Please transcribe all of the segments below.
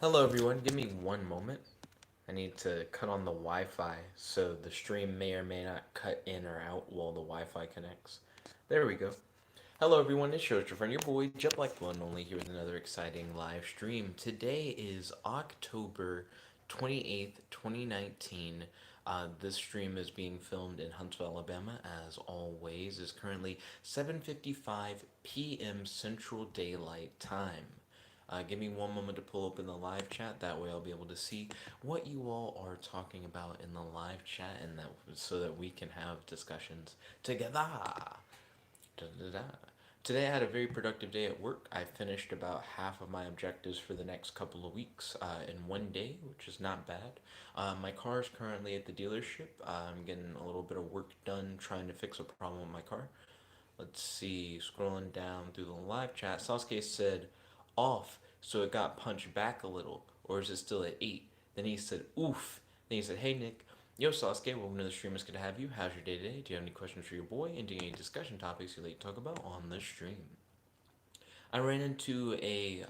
Hello everyone, give me one moment. I need to cut on the Wi-Fi so the stream may or may not cut in or out while the Wi-Fi connects. There we go. Hello everyone, it's your friend, your boy, Jet Black One Only here with another exciting live stream. Today is October 28th, 2019. This stream is being filmed in Huntsville, Alabama, as always. It's currently 7:55 p.m. Central Daylight Time. Give me one moment to pull open the live chat. That way, I'll be able to see what you all are talking about in the live chat, and that so that we can have discussions together. Da-da-da. Today, I had a very productive day at work. I finished about half of my objectives for the next couple of weeks in one day, which is not bad. My car is currently at the dealership. I'm getting a little bit of work done trying to fix a problem with my car. Let's see, scrolling down through the live chat, Sasuke said, off, so it got punched back a little, or is it still at 8? Then he said, oof. Then he said, hey Nick, yo Sasuke, welcome to the stream, it's good to have you. How's your day today? Do you have any questions for your boy? And do you have any discussion topics you'd like to talk about on the stream? I ran into a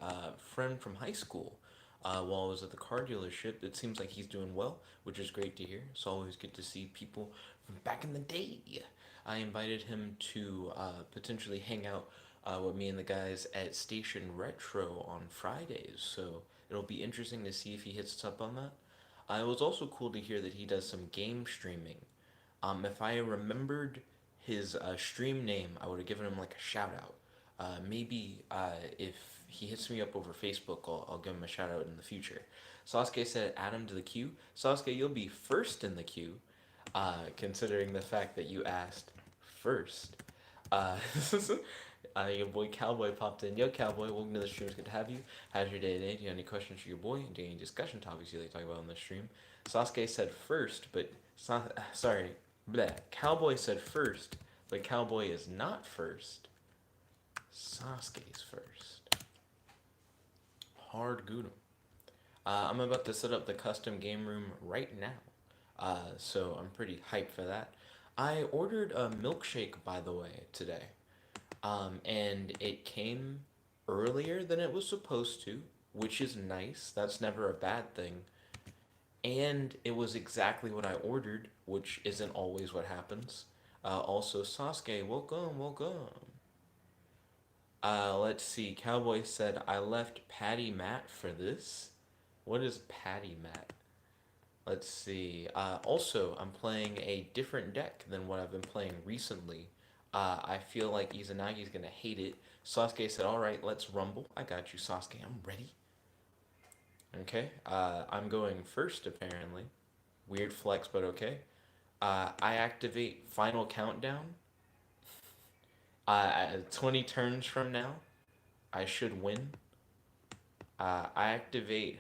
friend from high school while I was at the car dealership. It seems like he's doing well, which is great to hear. It's always good to see people from back in the day. I invited him to potentially hang out with me and the guys at Station Retro on Fridays, so it'll be interesting to see if he hits us up on that. It was also cool to hear that he does some game streaming. If I remembered his stream name, I would have given him like a shout out. Maybe if he hits me up over Facebook, I'll give him a shout out in the future. Sasuke said, add him to the queue. Sasuke, you'll be first in the queue, considering the fact that you asked first. Uh, your boy Cowboy popped in. Yo, Cowboy, welcome to the stream. It's good to have you. How's your day today? Do you have any questions for your boy? Do you have any discussion topics you'd like to talk about on the stream? Sasuke said first, but sorry, bleh. Cowboy said first, but Cowboy is not first. Sasuke's first. Hard Gudam. I'm about to set up the custom game room right now, so I'm pretty hyped for that. I ordered a milkshake, by the way, today, and it came earlier than it was supposed to, which is nice. That's never a bad thing. And it was exactly what I ordered, which isn't always what happens. Also, Sasuke, welcome, welcome. Let's see. Cowboy said, I left Patty Matt for this. What is Patty Matt? Let's see. Also, I'm playing a different deck than what I've been playing recently. I feel like Izanagi's gonna hate it. Sasuke said, alright, let's rumble. I got you, Sasuke. I'm ready. Okay. I'm going first, apparently. Weird flex, but okay. I activate Final Countdown. 20 turns from now, I should win. I activate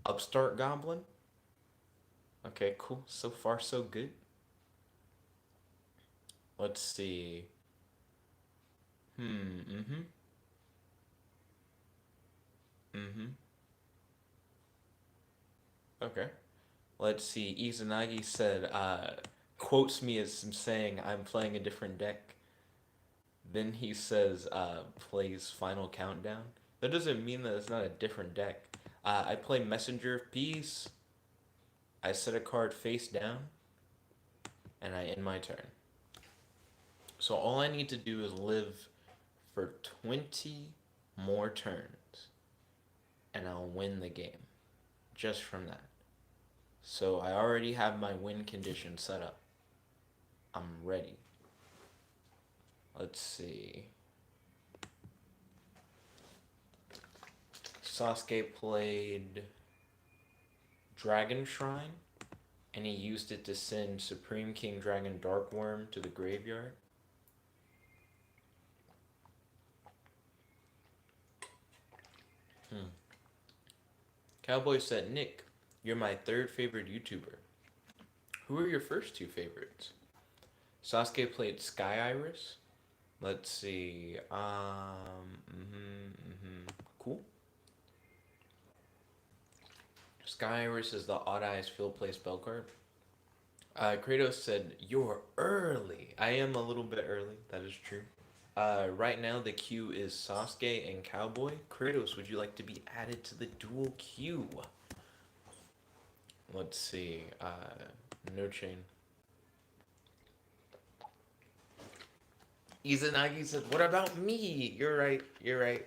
Upstart Goblin. Okay, cool. So far, so good. Let's see. Mm-hmm. Mm-hmm. Okay. Let's see. Izanagi said, quotes me as saying I'm playing a different deck. Then he says, plays Final Countdown. That doesn't mean that it's not a different deck. I play Messenger of Peace. I set a card face down, and I end my turn. So all I need to do is live for 20 more turns, and I'll win the game just from that. So I already have my win condition set up. I'm ready. Let's see. Sasuke played Dragon Shrine, and he used it to send Supreme King Dragon Darkworm to the graveyard. Cowboy said, Nick, you're my third favorite YouTuber. Who are your first two favorites? Sasuke played Sky Iris. Let's see. Cool. Sky Iris is the Odd Eyes Field Play spell card. Kratos said, you're early. I am a little bit early, that is true. Right now the queue is Sasuke and Cowboy. Kratos, would you like to be added to the dual queue? Let's see. No chain. Izanagi said, "What about me?" You're right. You're right.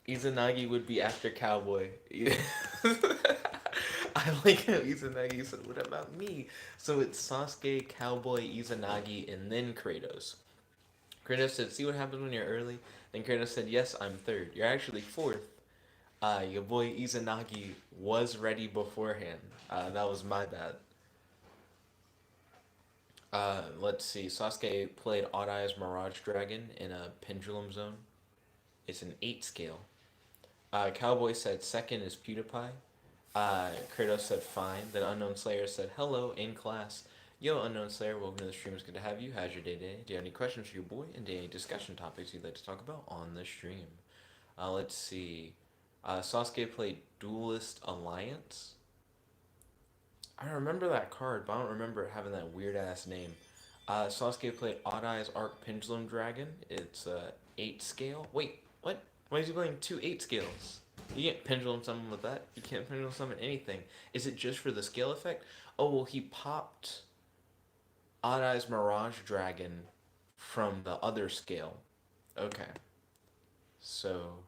Izanagi would be after Cowboy. I like how Izanagi said, "What about me?" So it's Sasuke, Cowboy, Izanagi, and then Kratos. Kratos said, "See what happens when you're early?" Then Kratos said, "Yes, I'm third. You're actually fourth. Your boy Izanagi was ready beforehand. That was my bad." Let's see. Sasuke played Odd Eyes Mirage Dragon in a Pendulum Zone. It's an 8 scale. Cowboy said second is PewDiePie. Kratos said fine. Then Unknown Slayer said hello in class. Yo, Unknown Slayer, welcome to the stream. It's good to have you. How's your day today? Do you have any questions for your boy? And any discussion topics you'd like to talk about on the stream? Let's see. Sasuke played Duelist Alliance. I remember that card, but I don't remember it having that weird ass name. Sasuke played Odd Eyes Arc Pendulum Dragon. It's 8 scale. Wait, what? Why is he playing two 8 scales? You can't pendulum summon with that. You can't pendulum summon anything. Is it just for the scale effect? Oh, well, he popped Odd Eyes Mirage Dragon from the other scale. Okay. So,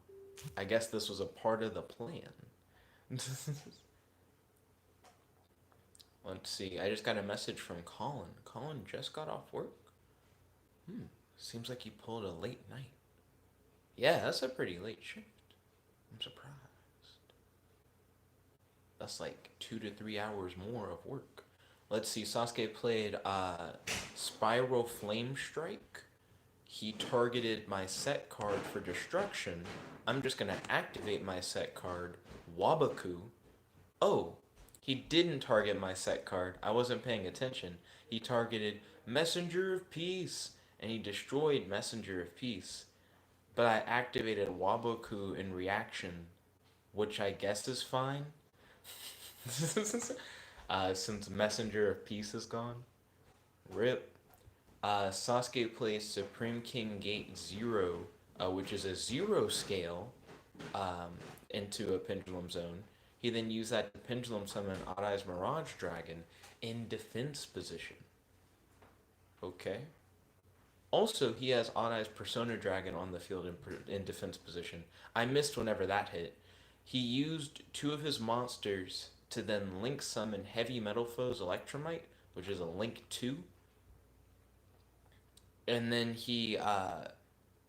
I guess this was a part of the plan. Let's see. I just got a message from Colin. Colin just got off work. Seems like he pulled a late night. Yeah, that's a pretty late shift. I'm surprised. That's like 2 to 3 hours more of work. Let's see. Sasuke played Spiral Flame Strike. He targeted my set card for destruction. I'm just gonna activate my set card, Wabaku. Oh, he didn't target my set card. I wasn't paying attention. He targeted Messenger of Peace, and he destroyed Messenger of Peace. But I activated Waboku in reaction, which I guess is fine. Since Messenger of Peace is gone. RIP. Sasuke plays Supreme King Gate 0, which is a 0 scale, into a Pendulum Zone. He then used that to Pendulum Summon Odd Eyes Mirage Dragon in defense position. Okay. Also, he has Odd Eyes Persona Dragon on the field in defense position. I missed whenever that hit. He used two of his monsters to then link summon Heavy Metal Foe's Electromite, which is a link 2. And then he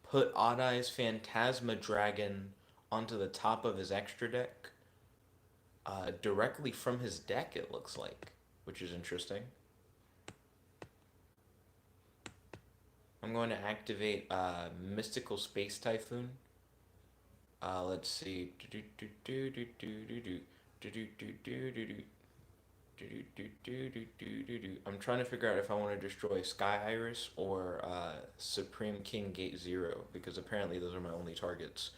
put Odd Eyes Phantasma Dragon onto the top of his extra deck, directly from his deck, it looks like, which is interesting. I'm going to activate Mystical Space Typhoon. Let's see. I'm trying to figure out if I want to destroy Sky Iris or Supreme King Gate 0, because apparently those are my only targets.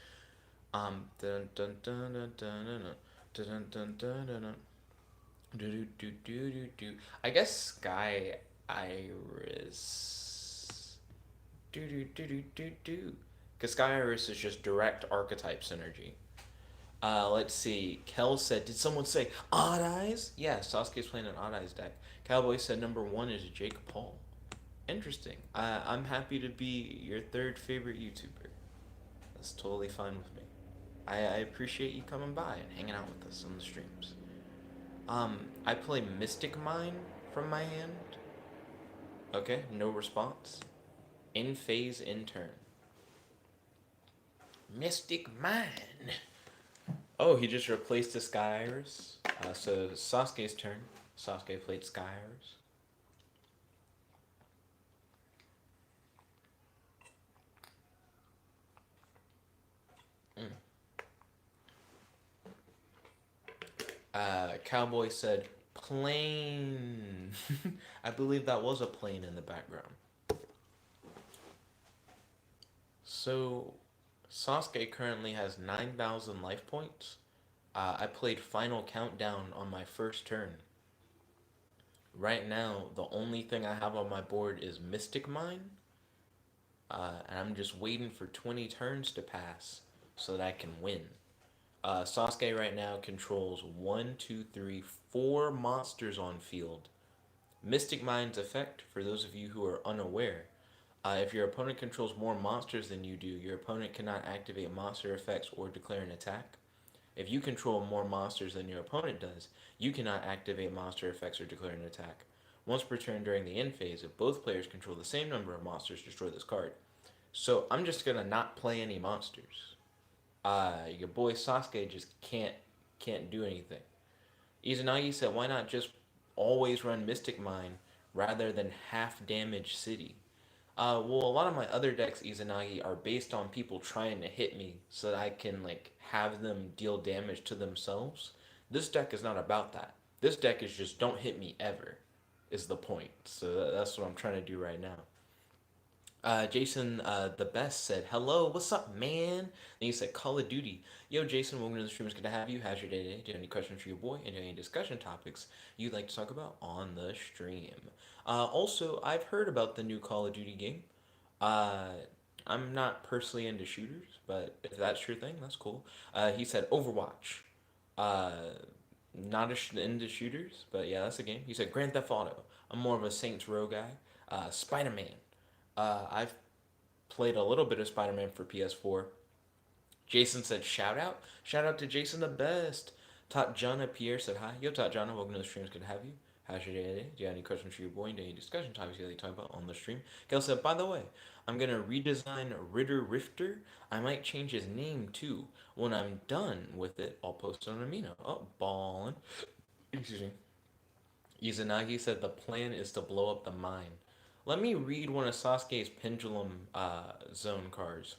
Dun dun dun dun dun dun dun dun dun dun. Do do do do do. I guess Sky Iris. Do do do do do do. Because Sky Iris is just direct archetype synergy. Let's see. Kel said, "Did someone say Odd Eyes?" Yeah, Sasuke's playing an Odd Eyes deck. Cowboy said number one is Jake Paul. Interesting. I'm happy to be your third favorite YouTuber. That's totally fine with me. I appreciate you coming by and hanging out with us on the streams. I play Mystic Mine from my hand. Okay, no response. In phase, in turn. Mystic Mine. Oh, he just replaced the Sky Iris. So Sasuke's turn. Sasuke played Sky Iris. Cowboy said, plane. I believe that was a plane in the background. So, Sasuke currently has 9,000 life points. I played Final Countdown on my first turn. Right now, the only thing I have on my board is Mystic Mine, And I'm just waiting for 20 turns to pass so that I can win. Sasuke right now controls one, two, three, four monsters on field. Mystic Mind's effect, for those of you who are unaware, if your opponent controls more monsters than you do, your opponent cannot activate monster effects or declare an attack. If you control more monsters than your opponent does, you cannot activate monster effects or declare an attack. Once per turn during the end phase, if both players control the same number of monsters, destroy this card. So I'm just gonna not play any monsters. Your boy Sasuke just can't do anything. Izanagi said, why not just always run Mystic Mine rather than half damage City? Well, a lot of my other decks, Izanagi, are based on people trying to hit me so that I can like have them deal damage to themselves. This deck is not about that. This deck is just don't hit me ever, is the point. So that's what I'm trying to do right now. Jason, the best said, hello, what's up, man? And he said, Call of Duty. Yo, Jason, welcome to the stream. It's good to have you. How's your day today? Do you have any questions for your boy? And any discussion topics you'd like to talk about on the stream? Also, I've heard about the new Call of Duty game. Uh, I'm not personally into shooters, but if that's your thing, that's cool. He said, Overwatch. Uh, not into shooters, but yeah, that's a game. He said, Grand Theft Auto. I'm more of a Saints Row guy. Spider Man. I've played a little bit of Spider Man for PS4. Jason said, shout out. Shout out to Jason the best. Tatjana Pierre said, hi. Yo, Tatjana, welcome to the stream. It's good to have you. How's your day today? Do you have any questions for your boy? Any discussion topics you'd like to talk about on the stream? Kel said, by the way, I'm going to redesign Ritter Rifter. I might change his name too. When I'm done with it, I'll post it on Amino. Oh, ballin'. Excuse me. Izanagi said the plan is to blow up the mine. Let me read one of Sasuke's Pendulum Zone cards.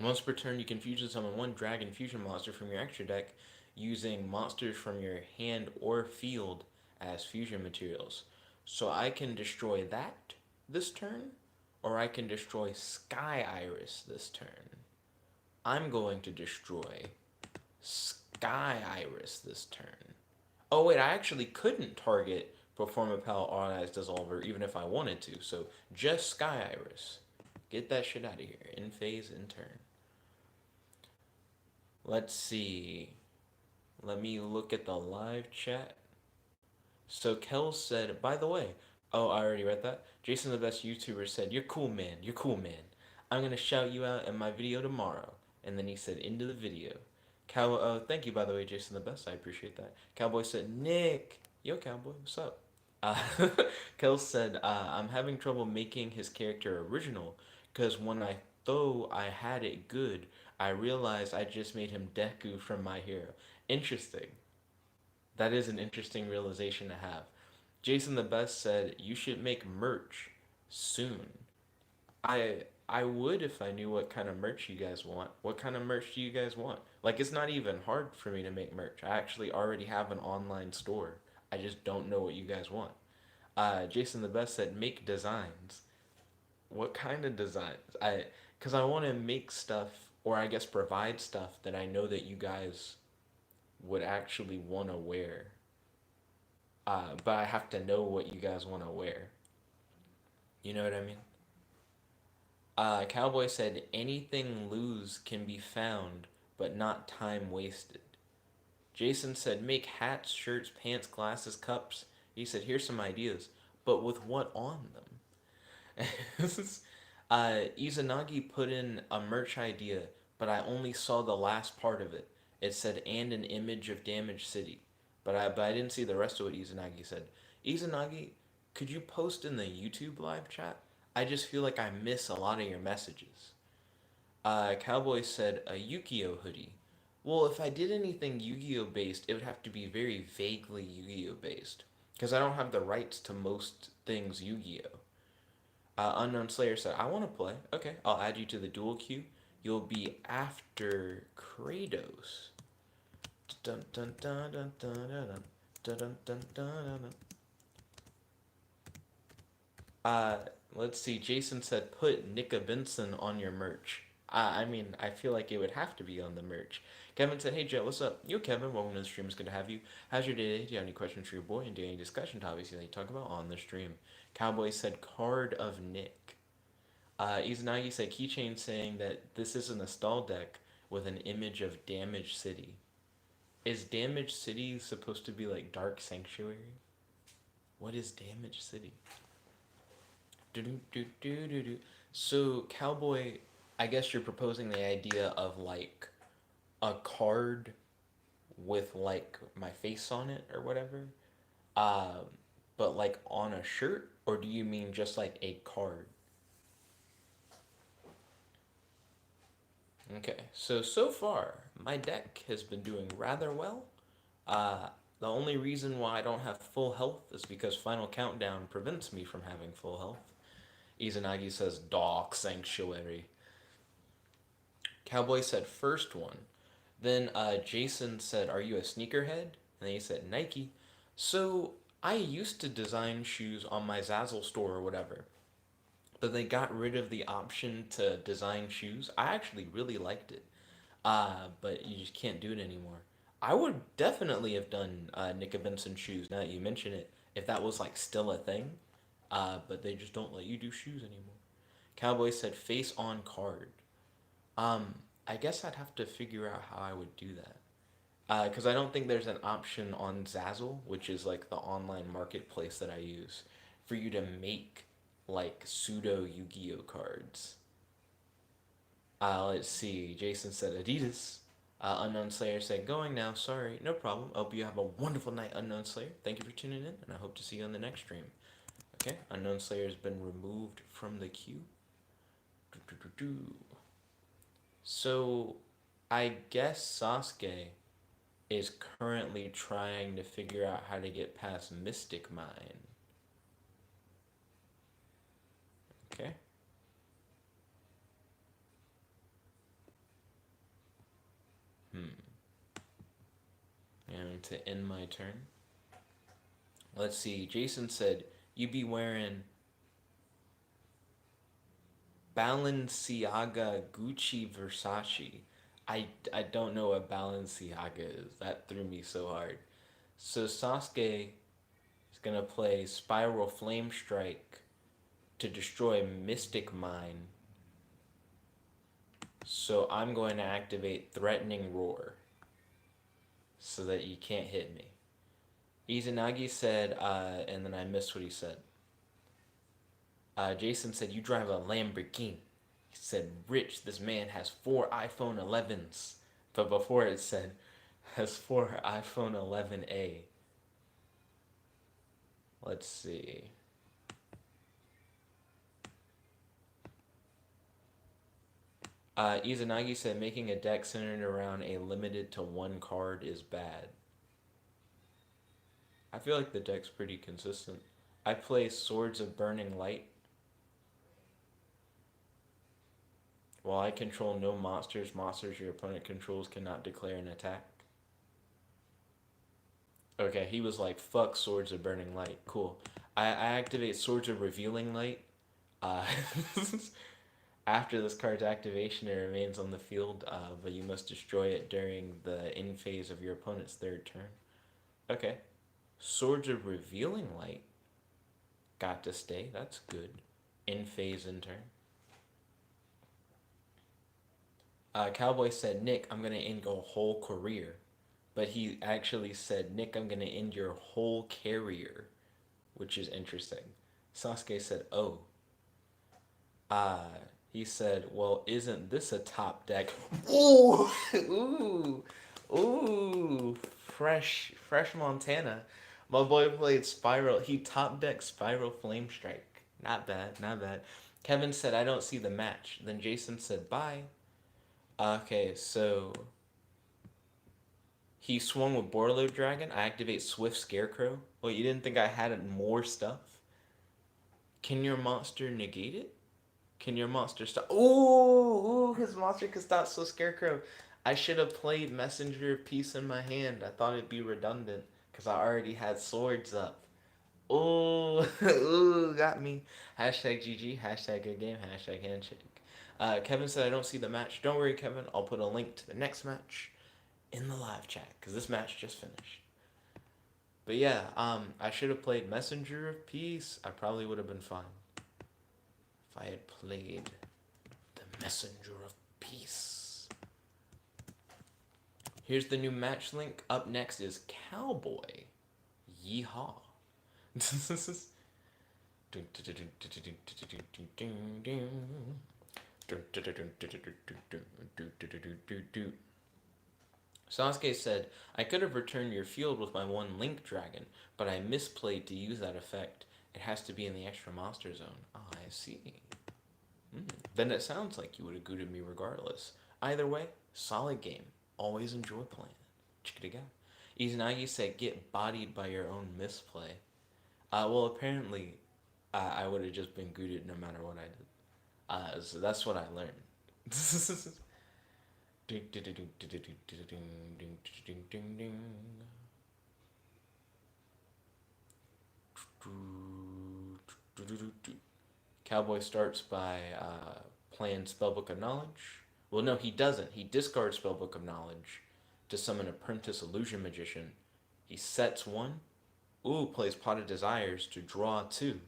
Once per turn, you can fusion summon one Dragon Fusion monster from your extra deck using monsters from your hand or field as fusion materials. So I can destroy that this turn, or I can destroy Sky Iris this turn. I'm going to destroy Sky Iris this turn. Oh wait, I actually couldn't target Performapal Autoized Dissolver even if I wanted to, so just Sky Iris. Get that shit out of here. In phase, in turn. Let's see. Let me look at the live chat. So Kel said, by the way, oh, I already read that. Jason, the best YouTuber, said, you're cool, man. You're cool, man. I'm going to shout you out in my video tomorrow. And then he said, into the video. Thank you, by the way, Jason, the best. I appreciate that. Cowboy said, Nick. Yo, Cowboy, what's up? Uh, Kel said, I'm having trouble making his character original because when I thought I had it good, I realized I just made him Deku from My Hero. Interesting. That is an interesting realization to have. Jason the Best said you should make merch soon. I would if I knew what kind of merch you guys want. What kind of merch do you guys want? Like it's not even hard for me to make merch. I actually already have an online store. I just don't know what you guys want. Jason the Best said make designs. What kind of designs? Cuz I want to make stuff or I guess provide stuff that I know that you guys would actually want to wear. But I have to know what you guys want to wear. You know what I mean? Cowboy said anything loose can be found, but not time wasted. Jason said make hats, shirts, pants, glasses, cups. He said here's some ideas, but with what on them? Izanagi put in a merch idea, but I only saw the last part of it. It said and an image of damaged city, but I didn't see the rest of what Izanagi said. Izanagi, could you post in the YouTube live chat? I just feel like I miss a lot of your messages. Cowboy said a Yu-Gi-Oh hoodie. Well, if I did anything Yu-Gi-Oh based, it would have to be very vaguely Yu-Gi-Oh based, because I don't have the rights to most things Yu-Gi-Oh. Unknown Slayer said, I want to play. Okay, I'll add you to the duel queue. You'll be after Kratos. Dun, dun, dun, dun, dun, dun, dun, dun, dun, dun, dun. Uh, let's see. Jason said, put Nickabenson on your merch. I mean, I feel like it would have to be on the merch. Kevin said, hey, Joe, what's up? Yo, Kevin, welcome to the stream. It's good to have you. How's your day today? Do you have any questions for your boy? And do you have any discussion topics you'd like to talk about on the stream? Cowboy said, card of Nick. Izanagi said Keychain saying that this isn't a stall deck with an image of Damaged City. Is Damaged City supposed to be like Dark Sanctuary? What is Damaged City? Do-do-do-do-do-do. So, Cowboy, I guess you're proposing the idea of like a card with like my face on it or whatever. Um, but like on a shirt, or do you mean just like a card? Okay, so far my deck has been doing rather well. Uh, the only reason why I don't have full health is because Final Countdown prevents me from having full health. Izanagi says Dark Sanctuary. Cowboy said first one. Then Jason said, "Are you a sneakerhead?" And then he said Nike. So I used to design shoes on my Zazzle store or whatever, but they got rid of the option to design shoes. I actually really liked it, but you just can't do it anymore. I would definitely have done Nickabenson shoes now that you mention it, if that was like still a thing, but they just don't let you do shoes anymore. Cowboy said face on card. Um, I guess I'd have to figure out how I would do that. Because I don't think there's an option on Zazzle, which is like the online marketplace that I use, for you to make like pseudo Yu-Gi-Oh cards. Let's see. Jason said Adidas. Unknown Slayer said going now. Sorry, no problem. Hope you have a wonderful night, Unknown Slayer. Thank you for tuning in, and I hope to see you on the next stream. Okay, Unknown Slayer has been removed from the queue. Do-do-do-do. So, I guess Sasuke is currently trying to figure out how to get past Mystic Mine. Okay. Hmm. And to end my turn. Let's see. Jason said, "You be wearing Balenciaga, Gucci, Versace." I don't know what Balenciaga is. That threw me so hard. So Sasuke is gonna play Spiral Flame Strike to destroy Mystic Mine. So I'm going to activate Threatening Roar so that you can't hit me. Izanagi said, and then I missed what he said. Jason said, "You drive a Lamborghini." He said, "Rich, this man has 4 iPhone 11s." But before it said, has 4 iPhone 11A. Let's see. Izanagi said, "Making a deck centered around a limited to one card is bad." I feel like the deck's pretty consistent. I play Swords of Burning Light. While I control no monsters, monsters your opponent controls cannot declare an attack. Okay, he was like, fuck Swords of Burning Light. Cool. I activate Swords of Revealing Light. Uh, after this card's activation, it remains on the field, but you must destroy it during the end phase of your opponent's third turn. Okay. Swords of Revealing Light got to stay. That's good. End phase in turn. Cowboy said, "Nick, I'm going to end your whole career." But he actually said, "Nick, I'm going to end your whole carrier," which is interesting. Sasuke said, "Oh." Uh, he said, "Well, isn't this a top deck?" Ooh, ooh, ooh, fresh Montana. My boy played Spiral. He top decked Spiral Flame Strike. Not bad, not bad. Kevin said, "I don't see the match." Then Jason said, "Bye." Okay, so he swung with Borreload Dragon. I activate Swift Scarecrow. Well, you didn't think I had more stuff? Can your monster negate it? Can your monster stop? Ooh, his monster could stop Swift Scarecrow. I should have played Messenger of Peace in my hand. I thought it'd be redundant because I already had swords up. Ooh, ooh, got me. Hashtag GG, hashtag good game, hashtag handshake. Kevin said, "I don't see the match." Don't worry, Kevin. I'll put a link to the next match in the live chat because this match just finished. But yeah, I should have played Messenger of Peace. I probably would have been fine. I had played the Messenger of Peace. Here's the new match link. Up next is Cowboy. Yeehaw. Sasuke said, I could have returned your field with my one Link Dragon, but I misplayed to use that effect. It has to be in the extra monster zone. Ah, I see. Then it sounds like you would have gooted me regardless. Either way, solid game. Always enjoy playing. Chicka-da-ga. Izanagi said, get bodied by your own misplay. Well, apparently, I would have just been gooted no matter what I did. So that's what I learned. Cowboy starts by playing Spellbook of Knowledge. Well, no, he doesn't. He discards Spellbook of Knowledge to summon Apprentice Illusion Magician. He sets one. Ooh, plays Pot of Desires to draw two.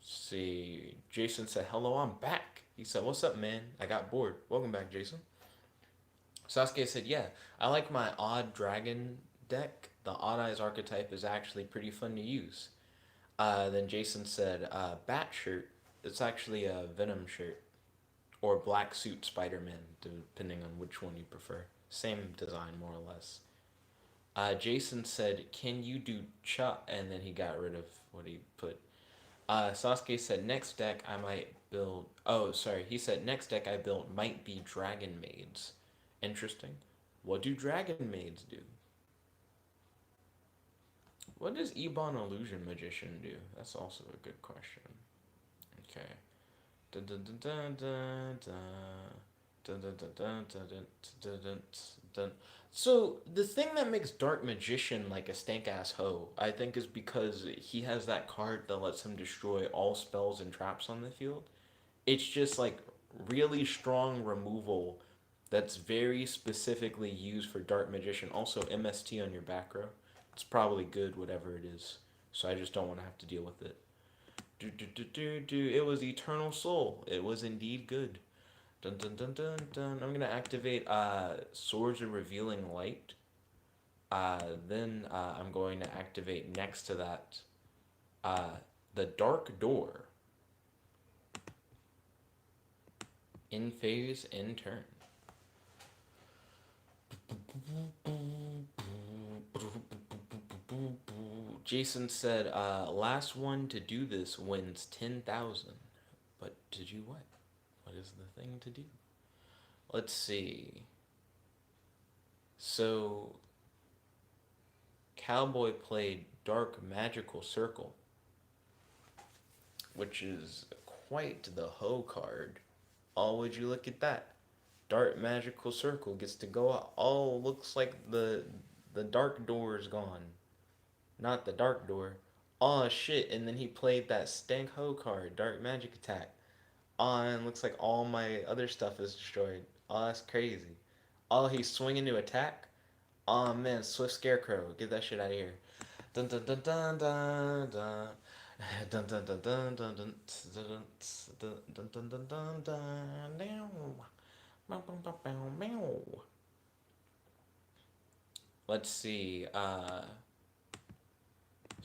See, Jason said, hello, I'm back. He said, what's up, man? I got bored. Welcome back, Jason. Sasuke said, yeah, I like my Odd Dragon deck. The Odd Eyes archetype is actually pretty fun to use. Then Jason said, Bat shirt. It's actually a Venom shirt. Or Black Suit Spider-Man, depending on which one you prefer. Same design, more or less. Jason said, can you do chop? And then he got rid of what he put. Sasuke said, next deck I might build... Oh, sorry. He said, next deck I built might be Dragon Maids. Interesting. What do Dragon Maids do? What does Ebon Illusion Magician do? That's also a good question. Okay. Dun, dun, dun, dun, dun, dun. Dun, dun, dun, dun, dun, dun, dun, dun. So the thing that makes Dark Magician like a stank ass hoe, I think, is because he has that card that lets him destroy all spells and traps on the field. It's just like really strong removal that's very specifically used for Dark Magician. Also MST on your back row. It's probably good, whatever it is. So I just don't want to have to deal with it. It was Eternal Soul. It was indeed good. Dun dun dun dun dun. I'm gonna activate Swords of Revealing Light. Then I'm going to activate next to that the Dark Door. In phase, in turn. Jason said, last one to do this wins 10,000. But to do what? What is the thing to do? Let's see. So, Cowboy played Dark Magical Circle, which is quite the hoe card. Oh, would you look at that? Dark Magical Circle gets to go out. Oh, looks like the Dark Door is gone. Not the Dark Door. Oh, shit. And then he played that stank hoe card, Dark Magic Attack. Oh, and looks like all my other stuff is destroyed. Oh, that's crazy. Oh, he's swinging to attack? Oh, man, Swift Scarecrow. Get that shit out of here. Dun dun dun dun dun dun. Dun dun dun dun dun dun dun dun dun dun dun dun. Let's see.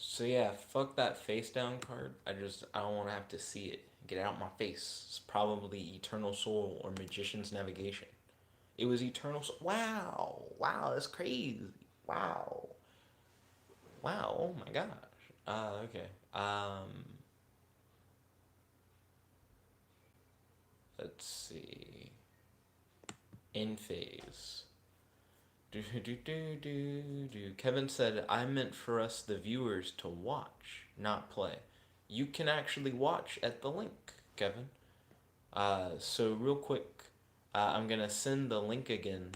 So yeah, fuck that face down card. I don't want to have to see it. Get it out my face. It's probably Eternal Soul or Magician's Navigation. It was Eternal Soul. Wow. Wow, that's crazy. Wow. Wow, oh my gosh. Okay. Let's see. In phase. Kevin said, I meant for us, the viewers, to watch, not play. You can actually watch at the link, Kevin. So real quick, I'm going to send the link again.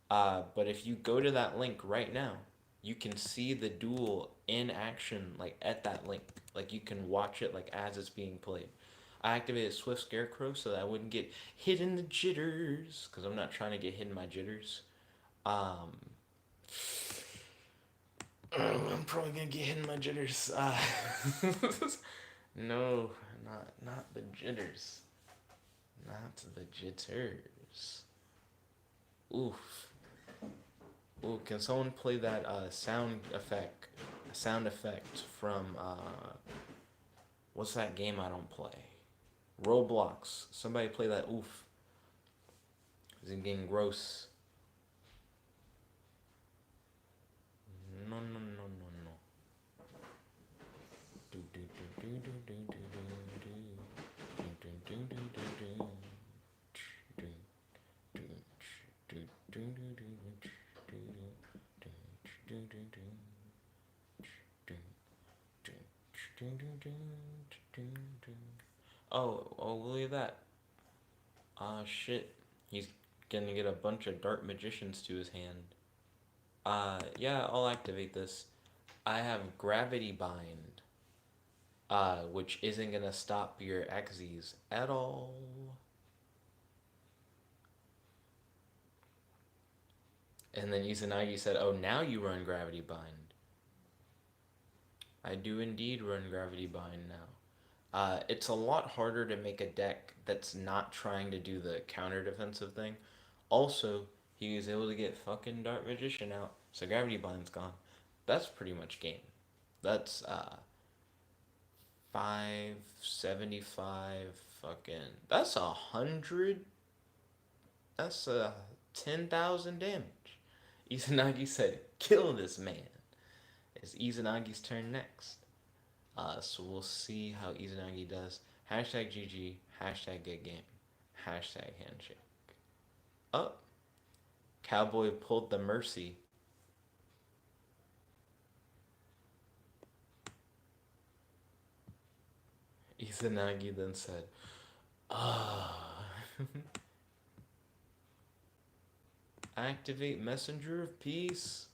But if you go to that link right now, you can see the duel in action, like at that link. Like you can watch it like as it's being played. I activated Swift Scarecrow so that I wouldn't get hit in the jitters, because I'm not trying to get hit in my jitters. I'm probably gonna get hit in my jitters. No, not the jitters. Not the jitters. Oof. Ooh, can someone play that sound effect from what's that game I don't play? Roblox. Somebody play that oof. Is it getting gross? No, no, no, no, no. Do do do do do do do do do do do do. Oh, look at that. Ah, shit. He's gonna get a bunch of dark magicians to his hand. Yeah, I'll activate this. I have Gravity Bind, which isn't gonna stop your Xyz at all. And then Izanagi said, oh, now you run Gravity Bind. I do indeed run Gravity Bind now. It's a lot harder to make a deck that's not trying to do the counter defensive thing. Also, he was able to get fucking Dark Magician out, so Gravity Bind's gone. That's pretty much game. That's 575 fucking. That's 100. That's 10,000 damage. Izanagi said, kill this man. It's Izanagi's turn next. So we'll see how Izanagi does. Hashtag GG, hashtag good game, hashtag handshake. Oh, Cowboy pulled the mercy. Izanagi then said, ah. Activate Messenger of Peace.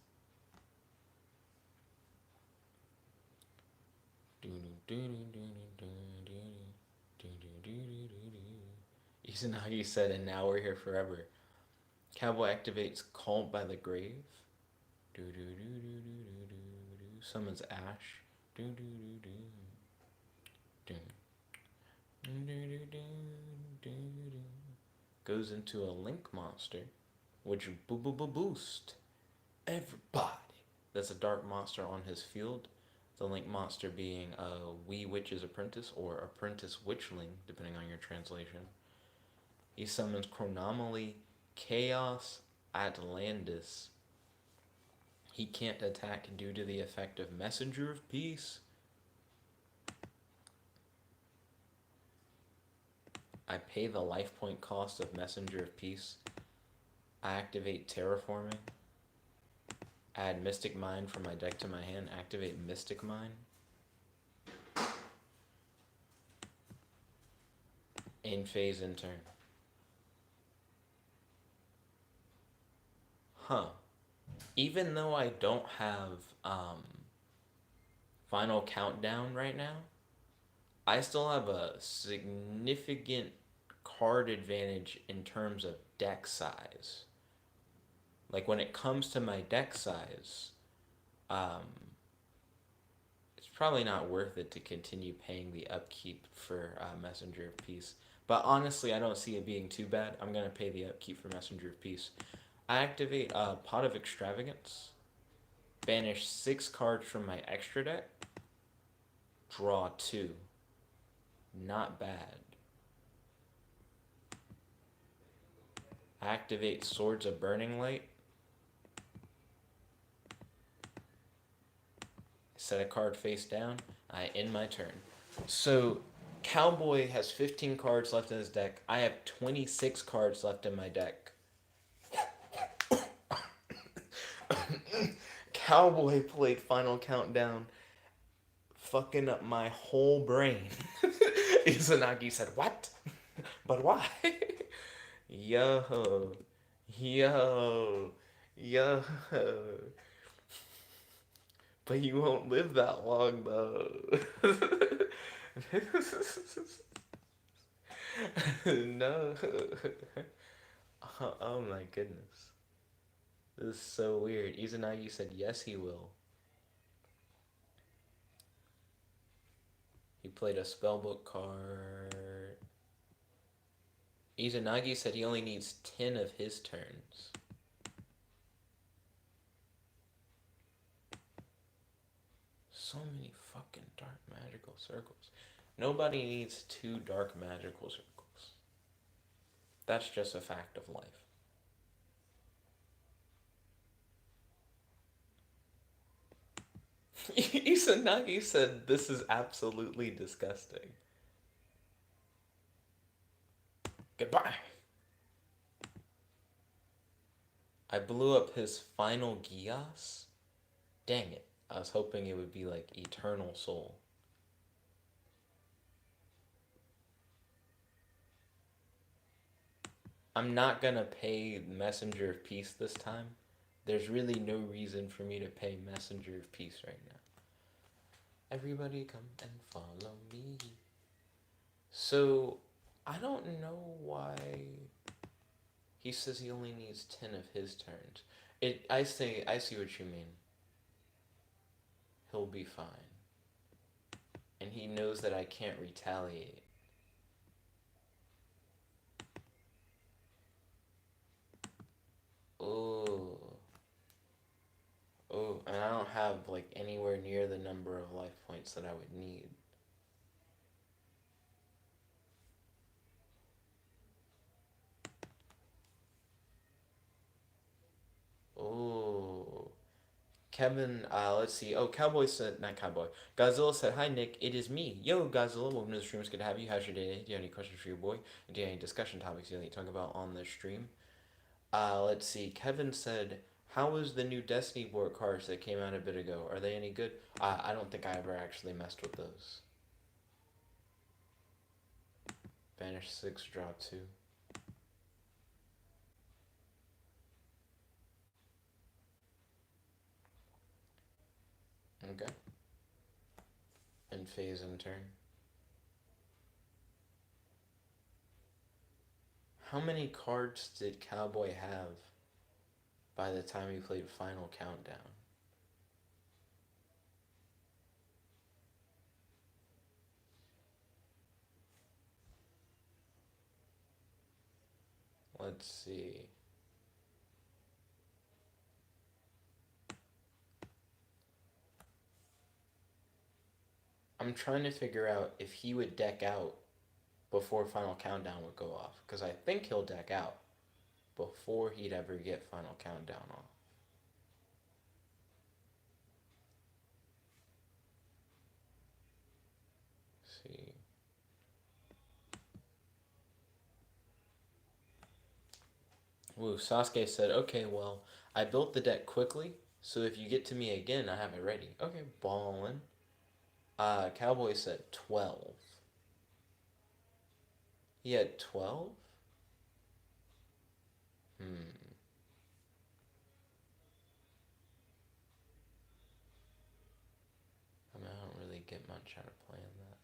Izanagi said, and now we're here forever. Cowboy activates Called by the Grave. Summons Ash. Goes into a Link monster, which boost everybody. That's a dark monster on his field. The Link monster being a Wee Witch's Apprentice or Apprentice Witchling, depending on your translation. He summons Chronomaly, Chaos, Atlantis. He can't attack due to the effect of Messenger of Peace. I pay the life point cost of Messenger of Peace. I activate Terraforming. Add Mystic Mind from my deck to my hand. Activate Mystic Mind. In phase, in turn. Huh. Even though I don't have Final Countdown right now, I still have a significant card advantage in terms of deck size. Like when it comes to my deck size, um, it's probably not worth it to continue paying the upkeep for Messenger of Peace. But honestly, I don't see it being too bad. I'm going to pay the upkeep for Messenger of Peace. I activate Pot of Extravagance, banish 6 cards from my extra deck, draw 2. Not bad. Activate Swords of Burning Light. Set a card face down. I end my turn. So, Cowboy has 15 cards left in his deck. I have 26 cards left in my deck. Cowboy played Final Countdown, fucking up my whole brain. Izanagi said, what? But why? Yo. Yo. Yo. But you won't live that long, though. No. Oh my goodness. This is so weird. Izanagi said yes, he will. He played a spellbook card. Izanagi said he only needs 10 of his turns. So many fucking dark magical circles. Nobody needs 2 dark magical circles. That's just a fact of life. Izanagi said this is absolutely disgusting. Goodbye. I blew up his final Gias? Dang it. I was hoping it would be like Eternal Soul. I'm not gonna pay Messenger of Peace this time. There's really no reason for me to pay Messenger of Peace right now. Everybody come and follow me. So, I don't know why he says he only needs 10 of his turns. I see what you mean. He'll be fine. And he knows that I can't retaliate. Oh. Oh, and I don't have like anywhere near the number of life points that I would need. Oh. Kevin, let's see. Oh, Cowboy said, not Cowboy. Godzilla said, "Hi, Nick. It is me. Yo, Godzilla. Welcome to the stream. It's good to have you. How's your day? Do you have any questions for your boy? Do you have any discussion topics you'd like to talk about on the stream?" Let's see. Kevin said, "How was the new Destiny board cards that came out a bit ago? Are they any good?" I don't think I ever actually messed with those. Banish 6, draw 2. Okay. And phase in turn. How many cards did Cowboy have by the time he played Final Countdown? Let's see. I'm trying to figure out if he would deck out before Final Countdown would go off. Because I think he'll deck out before he'd ever get Final Countdown off. Let's see. Ooh, Sasuke said, "Okay, well, I built the deck quickly, so if you get to me again, I have it ready." Okay, ballin'. Cowboy said 12. He had 12? Hmm. I mean, I don't really get much out of playing that.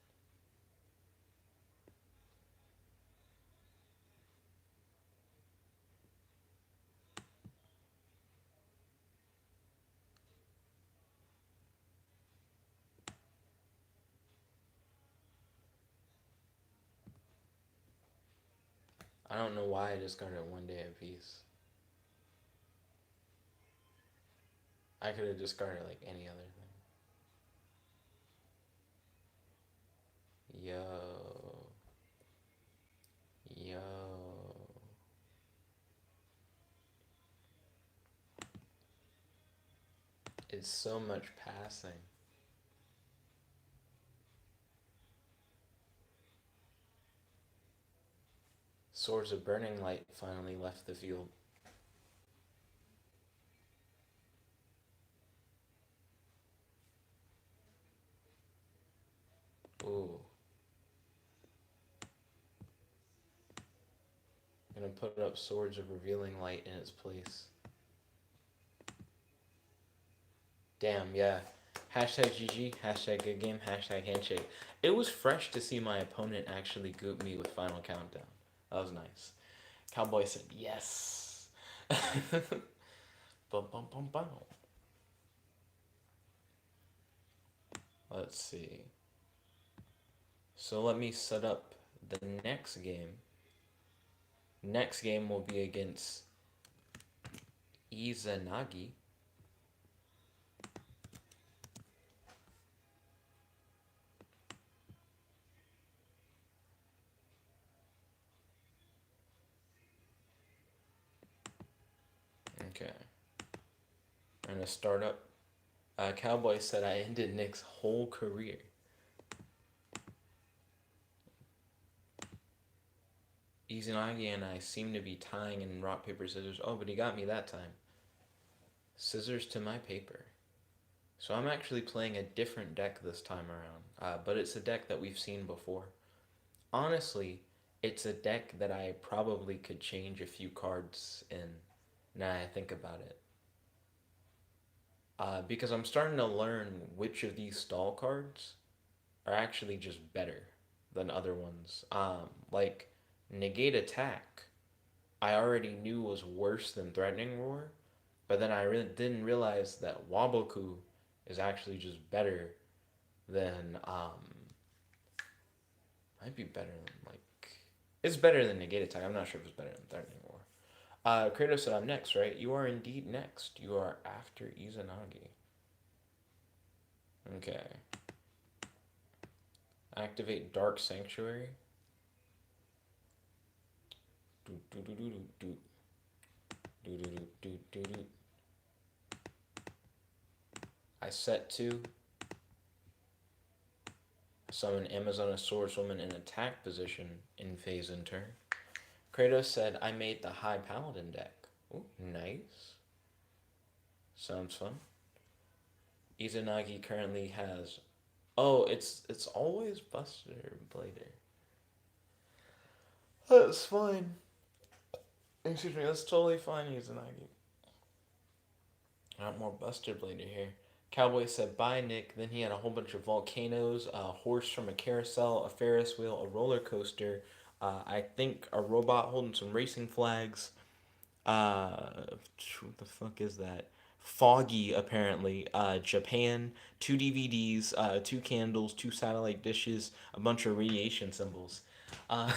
I don't know why I discarded one day apiece. I could have discarded like any other thing. Yo. Yo. It's so much passing. Swords of Burning Light finally left the field. Ooh. I'm gonna put up Swords of Revealing Light in its place. Damn, yeah. Hashtag GG, hashtag good game, hashtag handshake. It was fresh to see my opponent actually goop me with Final Countdown. That was nice. Cowboy said yes. Bum, bum, bum, bum. Let's see. So let me set up the next game. Next game will be against Izanagi. Okay. And a startup. Cowboy said I ended Nick's whole career. Izanagi and I seem to be tying in rock, paper, scissors. Oh, but he got me that time. Scissors to my paper. So I'm actually playing a different deck this time around, but it's a deck that we've seen before. Honestly, it's a deck that I probably could change a few cards in. Now I think about it. Because I'm starting to learn which of these stall cards are actually just better than other ones. Like negate attack, I already knew was worse than threatening roar, but then I really didn't realize that Waboku is actually just better than might be better than like it's better than negate attack. I'm not sure if it's better than threatening roar. Kratos said I'm next, right? You are indeed next. You are after Izanagi. Okay. Activate Dark Sanctuary. Do do do do do do do do do do do. I set to summon Amazona Swordswoman in attack position in phase and turn. Kratos said I made the High Paladin deck. Ooh, nice. Sounds fun. Izanagi currently has. Oh, it's always Buster Blader. That's fine. Excuse me, that's totally fine, Izanagi. Not more Buster Blader here. Cowboy said bye, Nick. Then he had a whole bunch of volcanoes, a horse from a carousel, a Ferris wheel, a roller coaster. I think a robot holding some racing flags. What the fuck is that? Foggy, apparently. Japan, two DVDs, two candles, two satellite dishes, a bunch of radiation symbols. Uh,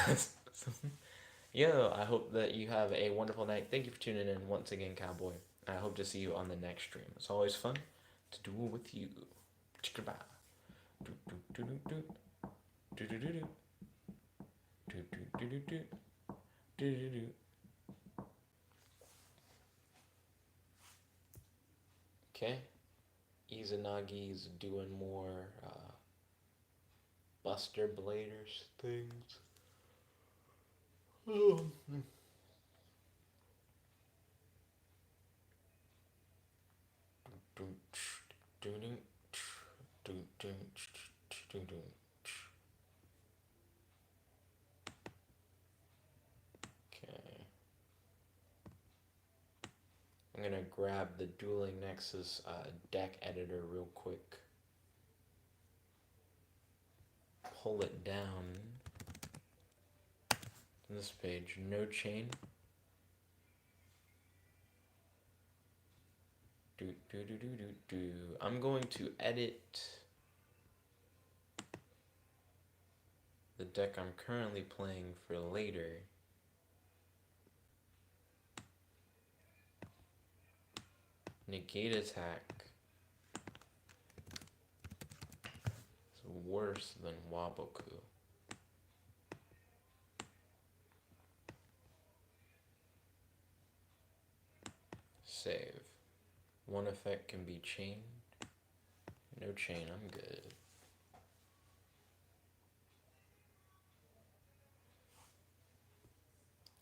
Yo, I hope that you have a wonderful night. Thank you for tuning in once again, Cowboy. I hope to see you on the next stream. It's always fun to duel with you. Okay, Izanagi's doing more Buster Bladers things. Oh. Okay. I'm gonna grab the Dueling Nexus deck editor real quick. Pull it down. This page, no chain. I'm going to edit the deck I'm currently playing for later. Negate attack is worse than Waboku. Save. One effect can be chained. No chain, I'm good.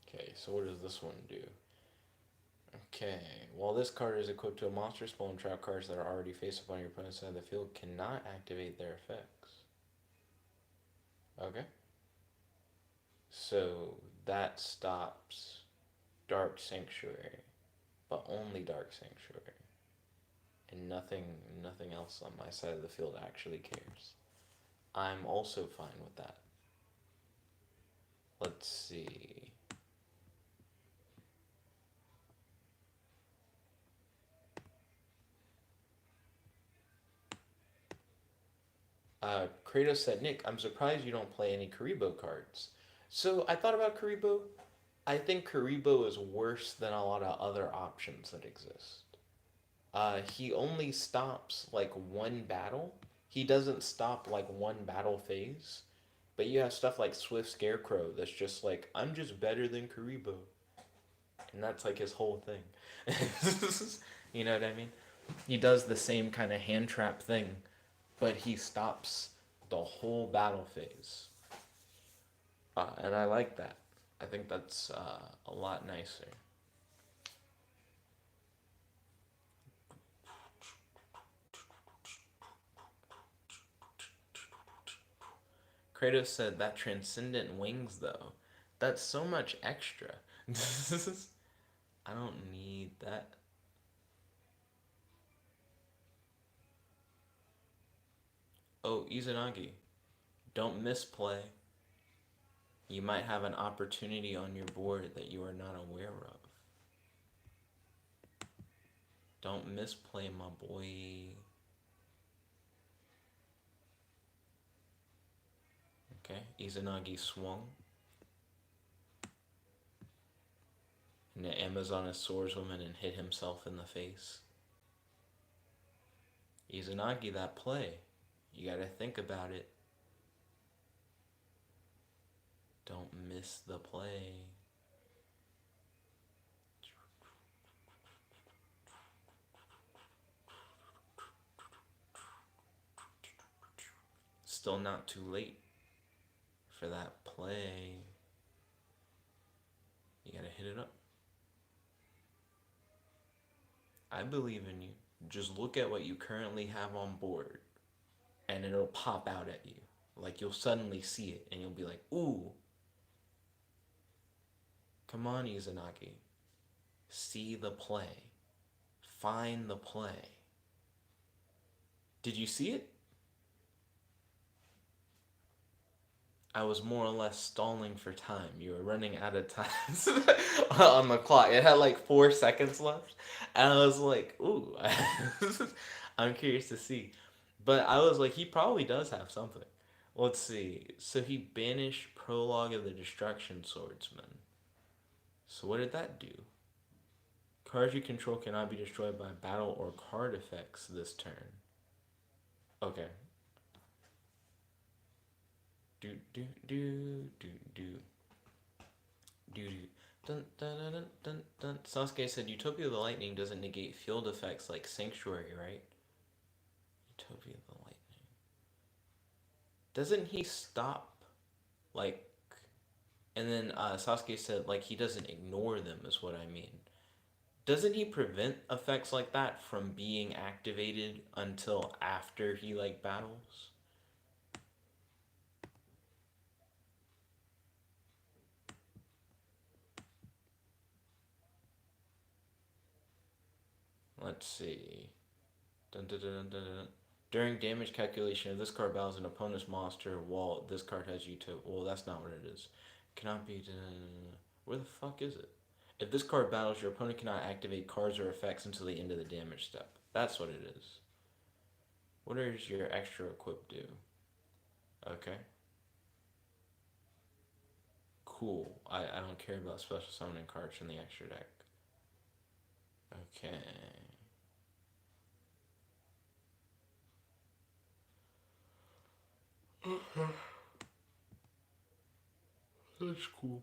Okay, so what does this one do? Okay, while this card is equipped to a monster spell and trap cards that are already face up on your opponent's side of the field cannot activate their effects. Okay. So that stops Dark Sanctuary, but only Dark Sanctuary. And nothing else on my side of the field actually cares. I'm also fine with that. Let's see. Kratos said, Nick, I'm surprised you don't play any Karibo cards. So I thought about Karibo. I think Karibo is worse than a lot of other options that exist. He only stops like one battle. He doesn't stop like one battle phase. But you have stuff like Swift Scarecrow that's just like, I'm just better than Karibo. And that's like his whole thing. You know what I mean? He does the same kind of hand trap thing, but he stops the whole battle phase. And I like that. I think that's a lot nicer. Kratos said that transcendent wings though. That's so much extra. I don't need that. Oh, Izanagi, don't misplay. You might have an opportunity on your board that you are not aware of. Don't misplay, my boy. Okay, Izanagi swung. And the Amazon swordswoman and hit himself in the face. Izanagi, that play. You gotta think about it. Don't miss the play. Still not too late for that play. You gotta hit it up. I believe in you. Just look at what you currently have on board, and it'll pop out at you. Like you'll suddenly see it, and you'll be like, ooh. Come on, Izanagi. See the play. Find the play. Did you see it? I was more or less stalling for time. You were running out of time on the clock. It had like 4 seconds left. And I was like, ooh. I'm curious to see. But I was like, he probably does have something. Let's see. So he banished Prologue of the Destruction Swordsman. So what did that do? Cards you control cannot be destroyed by battle or card effects this turn. Okay. Do do do do do do do. Dun, dun, dun, dun, dun, dun. Sasuke said Utopia of the Lightning doesn't negate field effects like Sanctuary, right? Utopia of the Lightning. Doesn't he stop, like, and then Sasuke said, like, he doesn't ignore them, is what I mean. Doesn't he prevent effects like that from being activated until after he, like, battles? Let's see. Dun, dun, dun, dun, dun. During damage calculation, if this card battles an opponent's monster, well, this card has Utopia. Well, that's not what it is. Cannot be. Where the fuck is it? If this card battles, your opponent cannot activate cards or effects until the end of the damage step. That's what it is. What does your extra equip do? Okay. Cool. I don't care about special summoning cards from the extra deck. Okay. That's cool.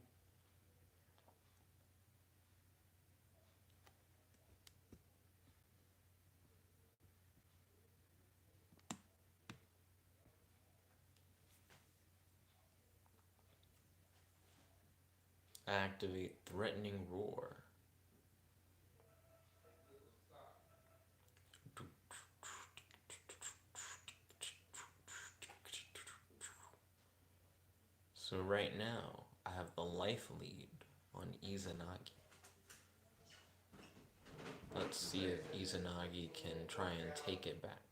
Activate Threatening Roar. So right now, I have the life lead on Izanagi. Let's see if Izanagi can try and take it back.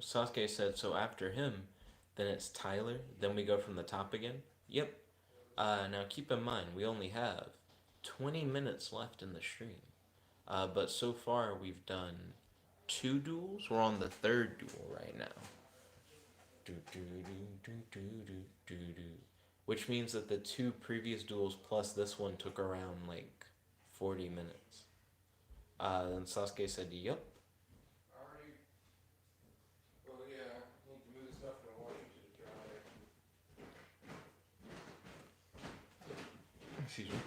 Sasuke said, so after him, then it's Tyler, then we go from the top again? Yep. Now keep in mind, we only have 20 minutes left in the stream. But so far we've done 2 duels. We're on the 3rd duel right now. Which means that the 2 previous duels plus this one took around like 40 minutes. Then Sasuke said, "Yup." Alright. Well, yeah, I need to move the stuff in the washer to dry. Excuse me.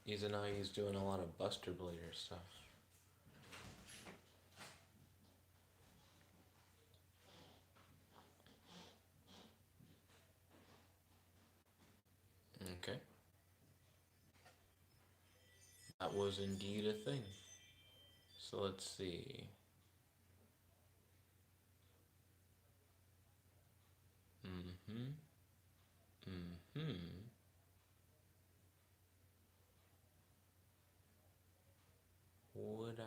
Izanagi's doing a lot of Buster Blader stuff. Okay. That was indeed a thing. So let's see. Mm-hmm. Mm-hmm. Would I?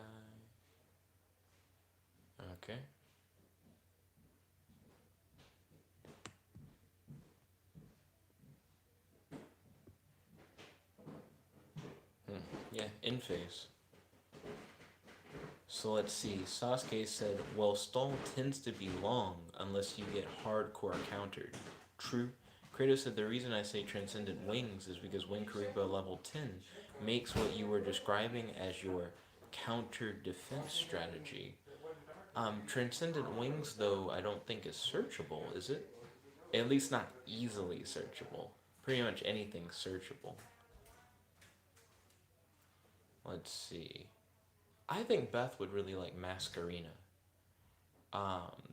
Okay. Yeah, in phase. So let's see. Sasuke said, well, stall tends to be long unless you get hardcore countered. True. Kratos said, the reason I say Transcendent Wings is because Wing Kariba level 10 makes what you were describing as your counter defense strategy. Transcendent Wings, though, I don't think is searchable, is it? At least not easily searchable. Pretty much anything's searchable. Let's see. I think Beth would really like Masquerina.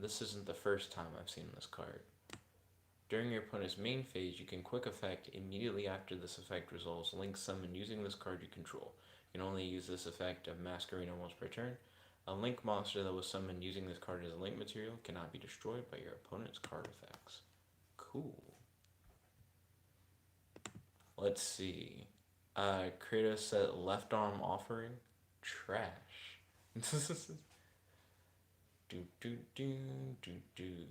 This isn't the first time I've seen this card. During your opponent's main phase, you can quick effect immediately after this effect resolves. Link summon using this card you control. You can only use this effect of Masquerina once per turn. A Link monster that was summoned using this card as a Link material cannot be destroyed by your opponent's card effects. Cool. Let's see. Kratos said left arm offering. Trash. do do do do do.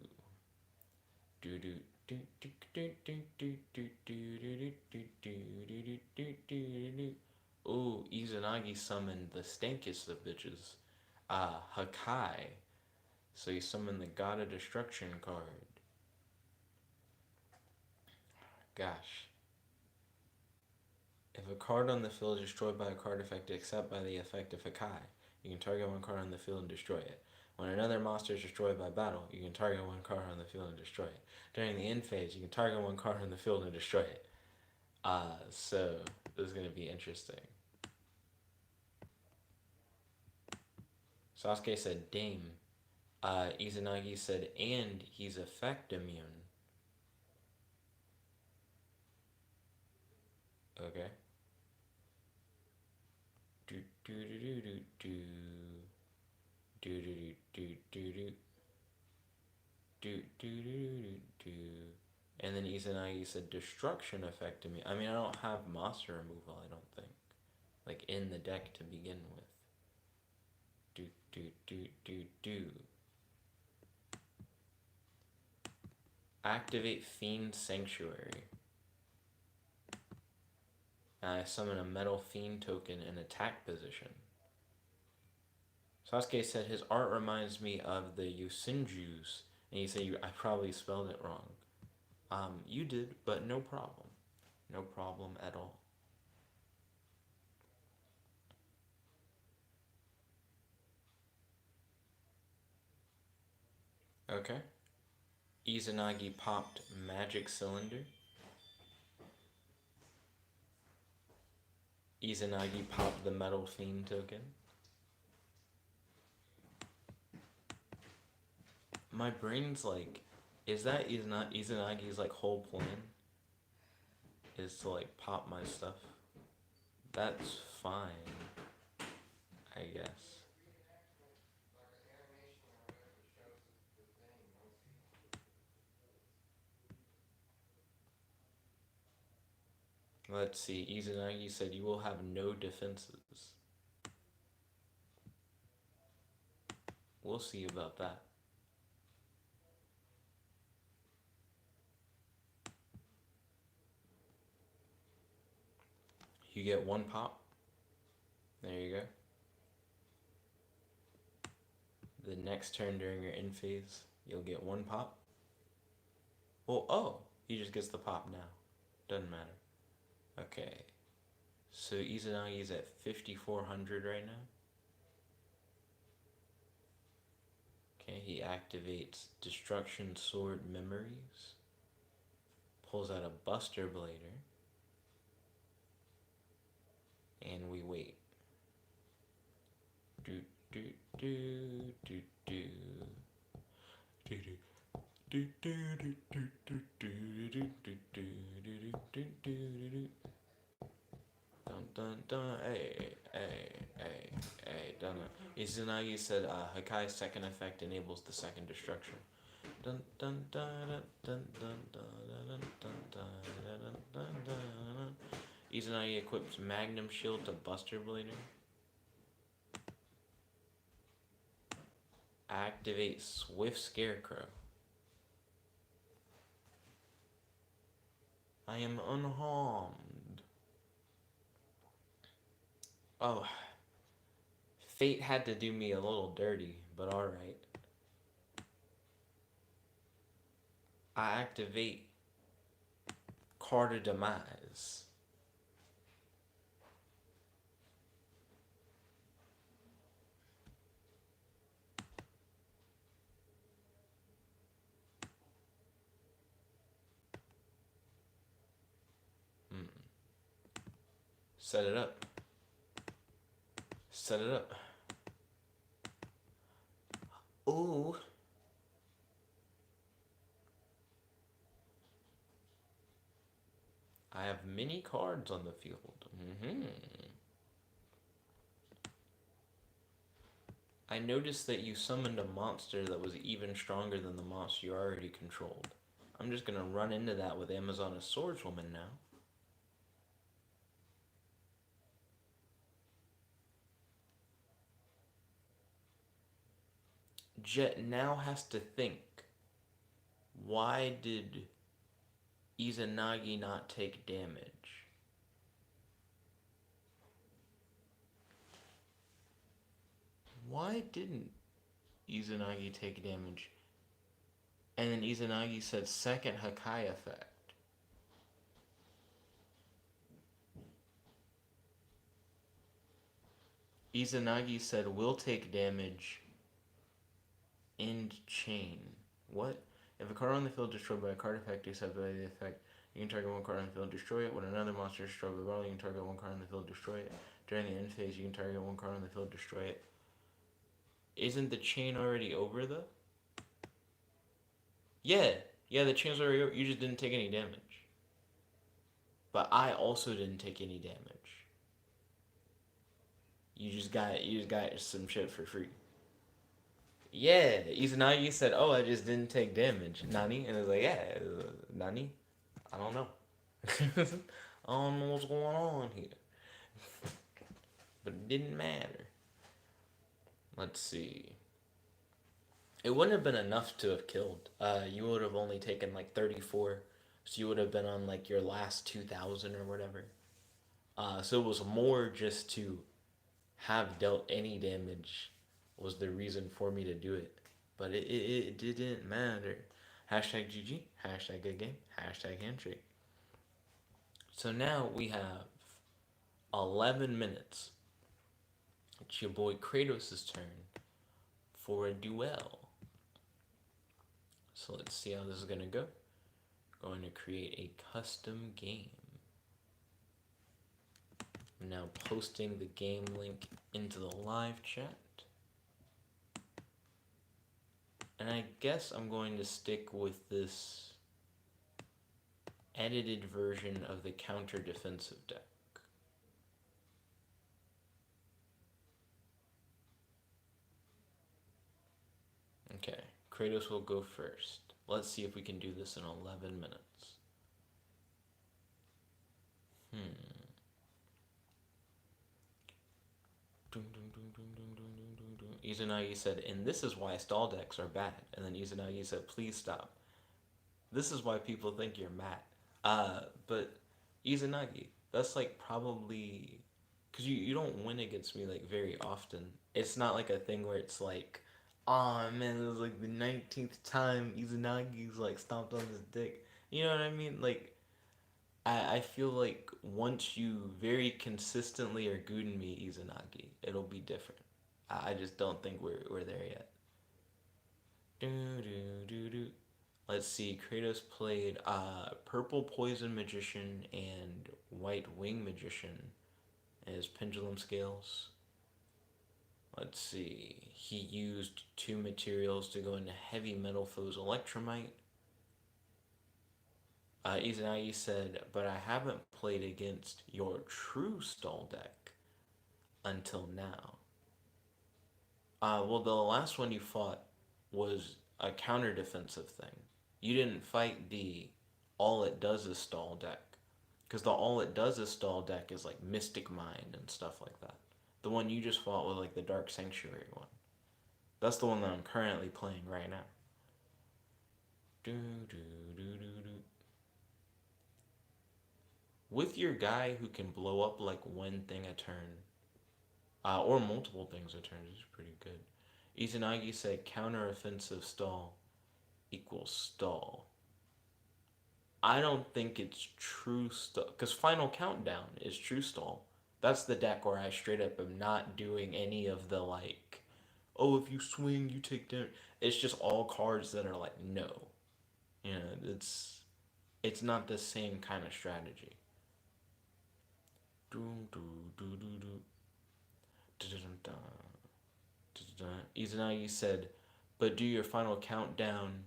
Do do do do do do do do do do do do. Ooh, Izanagi summoned the stankest of bitches. Hakai. So he summoned the God of Destruction card. Gosh. If a card on the field is destroyed by a card effect except by the effect of Hakai, you can target one card on the field and destroy it. When another monster is destroyed by battle, you can target one card on the field and destroy it. During the end phase, you can target one card on the field and destroy it. So this is going to be interesting. Sasuke said Dame. Izanagi said, and he's effect immune. Okay. Do do do do do do. Do do do do do do do do do do. And then Izanagi said destruction effect immune. I mean, I don't have monster removal, I don't think. Like in the deck to begin with. Do do do do do. Activate Fiend Sanctuary. I summon a Metal Fiend token in attack position. Sasuke said his art reminds me of the Yusinjus, and he said I probably spelled it wrong. You did, but no problem. No problem at all. Okay. Izanagi popped Magic Cylinder. Izanagi popped the Metal Fiend token. My brain's like, is that Izanagi's like whole plan? Is to like pop my stuff? That's fine, I guess. Let's see, Izanagi said you will have no defenses. We'll see about that. You get 1 pop. There you go. The next turn during your end phase, you'll get 1 pop. Well, oh, he just gets the pop now. Doesn't matter. Okay. So Izanagi's at 5,400 right now. Okay, he activates Destruction Sword Memories. Pulls out a Buster Blader. And we wait. Do do do do do. Do do. Do do do do do do do do do do do. Dun dun dun. Hey hey hey hey. Dun. Izanagi said, Hakai's second effect enables the second destruction. Dun dun dun dun dun dun dun dun dun dun dun. Izanagi equips Magnum Shield to Buster Blader. Activate Swift Scarecrow. I am unharmed. Oh, fate had to do me a little dirty, but alright. I activate Card of Demise. Set it up. Set it up. Ooh. I have many cards on the field. I noticed that you summoned a monster that was even stronger than the monster you already controlled. I'm just gonna run into that with Amazoness Swordswoman now. Jet now has to think, why did Izanagi not take damage? Why didn't Izanagi take damage? And then Izanagi said second Hakai effect. Izanagi said will take damage. End chain. What? If a card on the field is destroyed by a card effect except by the effect, you can target 1 card on the field, destroy it. When another monster is destroyed by battle, you can target 1 card on the field, destroy it. During the end phase, you can target 1 card on the field, destroy it. Isn't the chain already over though? Yeah, the chain's already over. You just didn't take any damage. But I also didn't take any damage. You just got some shit for free. Yeah, Izanagi said, "Oh, I just didn't take damage." Nani? And it was like, "Yeah, Nani? I don't know. I don't know what's going on here." But it didn't matter. Let's see. It wouldn't have been enough to have killed. You would have only taken like 34, so you would have been on like your last 2,000 or whatever. So it was more just to have dealt any damage was the reason for me to do it. But it didn't matter. Hashtag GG, hashtag good game, hashtag handshake. So now we have 11 minutes. It's your boy Kratos' turn for a duel. So let's see how this is gonna go. Going to create a custom game. I'm now posting the game link into the live chat. And I guess I'm going to stick with this edited version of the counter defensive deck. Okay, Kratos will go first. Let's see if we can do this in 11 minutes. Izanagi said, and this is why stall decks are bad. And then Izanagi said, please stop. This is why people think you're mad. But Izanagi, That's like probably because you don't win against me like very often. It's not like a thing where it's like, oh man, it was like the 19th time Izanagi's like stomped on his dick. You know what I mean? Like I feel like once you very consistently are gooning me Izanagi, it'll be different. I just don't think we're there yet. Do do do do. Let's see. Kratos played Purple Poison Magician and White Wing Magician as pendulum scales. Let's see. He used two materials to go into heavy metal foes electromite. Izanagi said, but I haven't played against your true stall deck until now. Well, the last one you fought was a counter defensive thing. You didn't fight the all it does is stall deck. Because the all it does is stall deck is like Mystic Mind and stuff like that. The one you just fought was like the Dark Sanctuary one. That's the one that I'm currently playing right now. Do, do, do, do, do. With your guy who can blow up like one thing a turn, or multiple things a turn, is pretty good. Izanagi said counter offensive stall equals stall. I don't think it's true stall because Final Countdown is true stall. That's the deck where I straight up am not doing any of the like, oh, if you swing, you take down. It's just all cards that are like no. You know, it's not the same kind of strategy. Do do do do do. Izanagi said, but do your final countdown.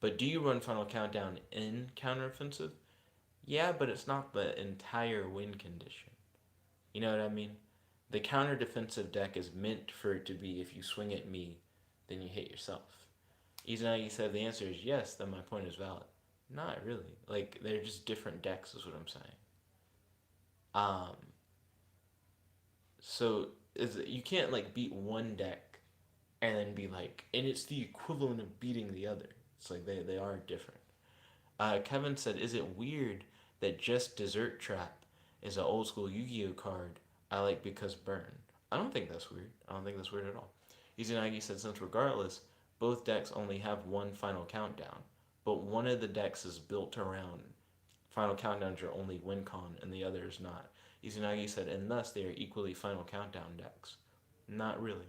But do you run final countdown in counteroffensive? Yeah, but it's not the entire win condition. You know what I mean? The counter defensive deck is meant for it to be if you swing at me, then you hit yourself. Izanagi said the answer is yes, then my point is valid. Not really. Like they're just different decks, is what I'm saying. Um, so is you can't like beat one deck and then be like, and it's the equivalent of beating the other. It's like they are different. Kevin said, is it weird that just Dessert Trap is an old school Yu Gi Oh card I like because burn? I don't think that's weird. I don't think that's weird at all. Izanagi said, since regardless, both decks only have one final countdown, but one of the decks is built around final countdowns are only win con and the other is not. Izanagi said, and thus they are equally final countdown decks. Not really.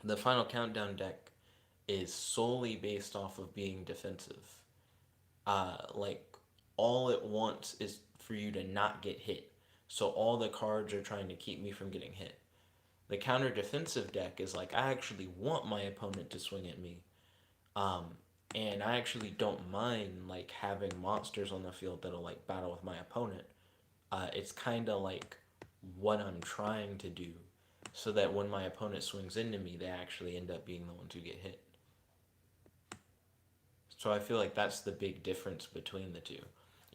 The final countdown deck is solely based off of being defensive. Like all it wants is for you to not get hit. So all the cards are trying to keep me from getting hit. The counter defensive deck is like I actually want my opponent to swing at me. Um, and I actually don't mind like having monsters on the field that'll like battle with my opponent. It's kind of like what I'm trying to do, so that when my opponent swings into me, they actually end up being the ones who get hit. So I feel like that's the big difference between the two.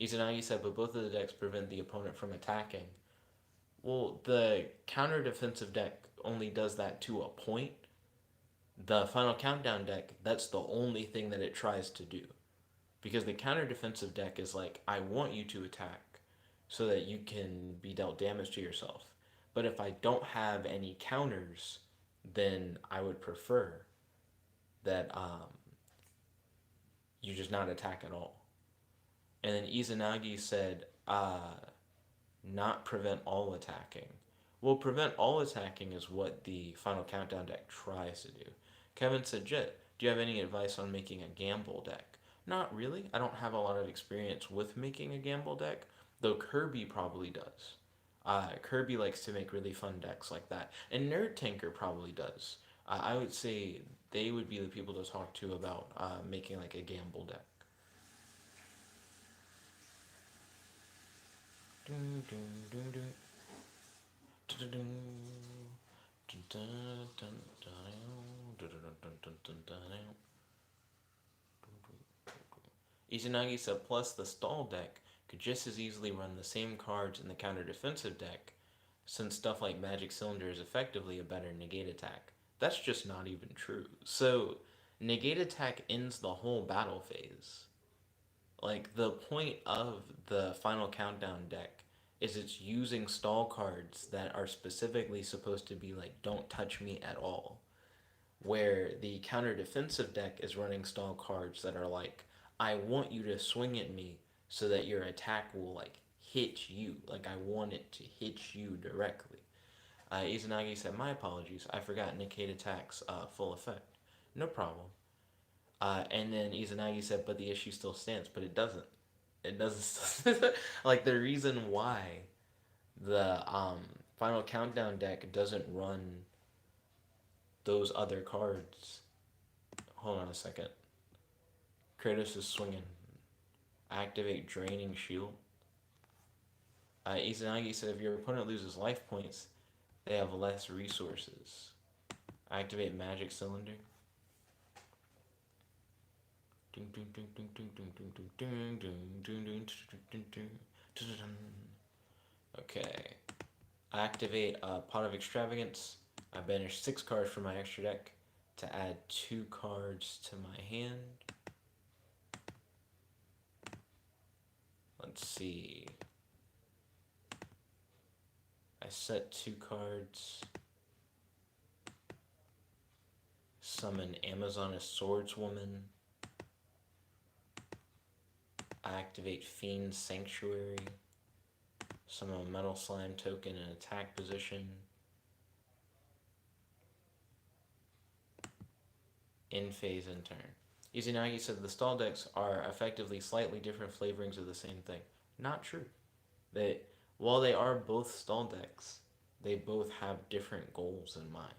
Izanagi said, but both of the decks prevent the opponent from attacking. Well, the counter defensive deck only does that to a point. The final countdown deck, that's the only thing that it tries to do. Because the counter defensive deck is like, I want you to attack so that you can be dealt damage to yourself. But if I don't have any counters, then I would prefer that you just not attack at all. And then Izanagi said, not prevent all attacking. Well, prevent all attacking is what the Final Countdown deck tries to do. Kevin said, Jet, do you have any advice on making a gamble deck? Not really. I don't have a lot of experience with making a gamble deck, though Kirby probably does. Kirby likes to make really fun decks like that. And Nerd Tanker probably does. I would say they would be the people to talk to about making like a gamble deck. Izanagi said, plus the stall deck could just as easily run the same cards in the counter defensive deck, since stuff like Magic Cylinder is effectively a better negate attack. That's just not even true. So, negate attack ends the whole battle phase. Like, the point of the final countdown deck is it's using stall cards that are specifically supposed to be like, don't touch me at all. Where the counter defensive deck is running stall cards that are like, I want you to swing at me so that your attack will like hit you. Like I want it to hit you directly. Izanagi said, my apologies. I forgot negate attacks full effect. No problem. And then Izanagi said, but the issue still stands. But it doesn't. It doesn't. Like the reason why the final countdown deck doesn't run those other cards. Hold on a second. Kratos is swinging. Activate Draining Shield. Izanagi said if your opponent loses life points, they have less resources. Activate Magic Cylinder. Okay. Activate Pot of Extravagance. I banish 6 cards from my extra deck to add 2 cards to my hand. Let's see. I set 2 cards. Summon Amazoness Swordswoman. Activate Fiend Sanctuary. Summon a Metal Slime token in attack position. In phase in turn. Izanagi said the stall decks are effectively slightly different flavorings of the same thing. Not true. While they are both stall decks, they both have different goals in mind.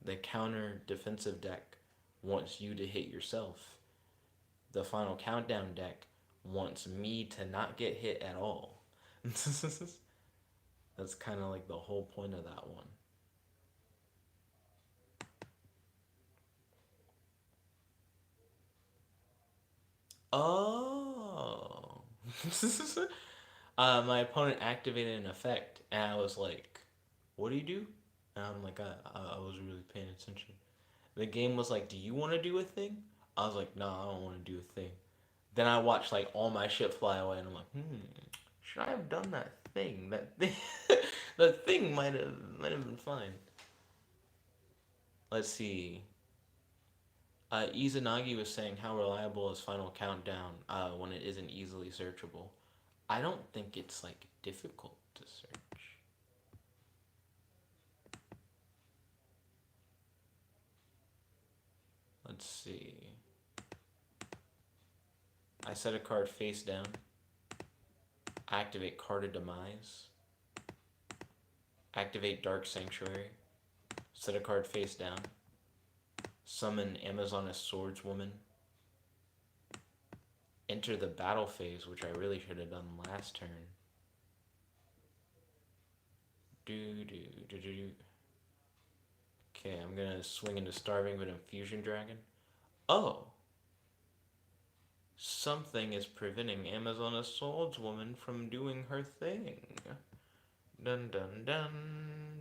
The counter defensive deck wants you to hit yourself. The final countdown deck wants me to not get hit at all. That's kind of like the whole point of that one. Oh. My opponent activated an effect, and I was like, what do you do? And I'm like, I was really paying attention. The game was like, do you want to do a thing? I was like, no, I don't want to do a thing. Then I watched like all my shit fly away, and I'm like, should I have done that thing? That thing, that thing might have been fine. Let's see. Izanagi was saying how reliable is Final Countdown when it isn't easily searchable. I don't think it's like difficult to search. Let's see. I set a card face down. Activate Card of Demise. Activate Dark Sanctuary. Set a card face down. Summon Amazoness Swordswoman. Enter the battle phase, which I really should have done last turn. Okay, I'm gonna swing into Starving with Infusion Dragon. Oh! Something is preventing Amazoness Swordswoman from doing her thing. Dun dun dun.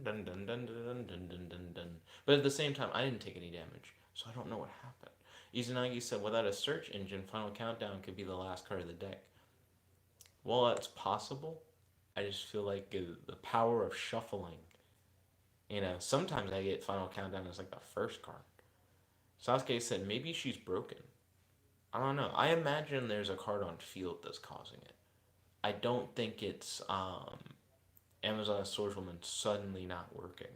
Dun dun dun dun dun dun dun dun. But at the same time, I didn't take any damage, so I don't know what happened. Izanagi said, without a search engine, Final Countdown could be the last card of the deck. Well, that's possible. I just feel like the power of shuffling. You know, sometimes I get Final Countdown as like the first card. Sasuke said, maybe she's broken. I don't know. I imagine there's a card on field that's causing it. I don't think it's Amazoness Swordswoman suddenly not working.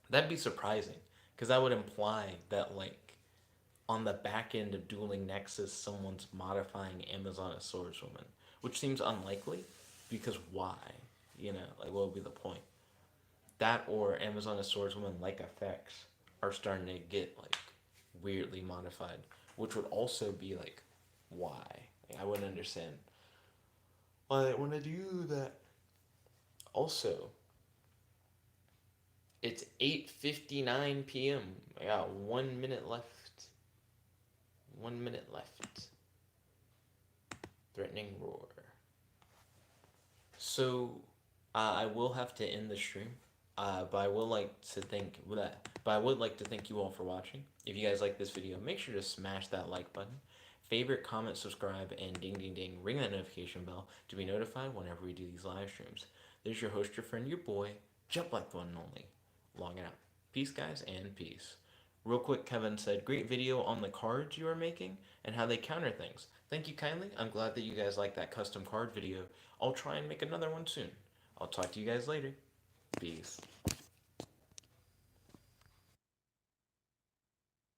That'd be surprising, because that would imply that, like, on the back end of Dueling Nexus, someone's modifying Amazoness Swordswoman, which seems unlikely, because why? You know, like, what would be the point? That or Amazoness Swordswoman, like effects, are starting to get, like, weirdly modified, which would also be, like, why? Like, I wouldn't understand why they want to do that. Also, it's 8:59 p.m. I got 1 minute left. 1 minute left. Threatening roar. So, I will have to end the stream. But I would like to thank you all for watching. If you guys like this video, make sure to smash that like button, favorite, comment, subscribe, and ding ding ding ring that notification bell to be notified whenever we do these live streams. There's your host, your friend, your boy, Jet Black the one and only. Logging out. Peace, guys, and peace. Real quick, Kevin said, great video on the cards you are making and how they counter things. Thank you kindly. I'm glad that you guys like that custom card video. I'll try and make another one soon. I'll talk to you guys later. Peace.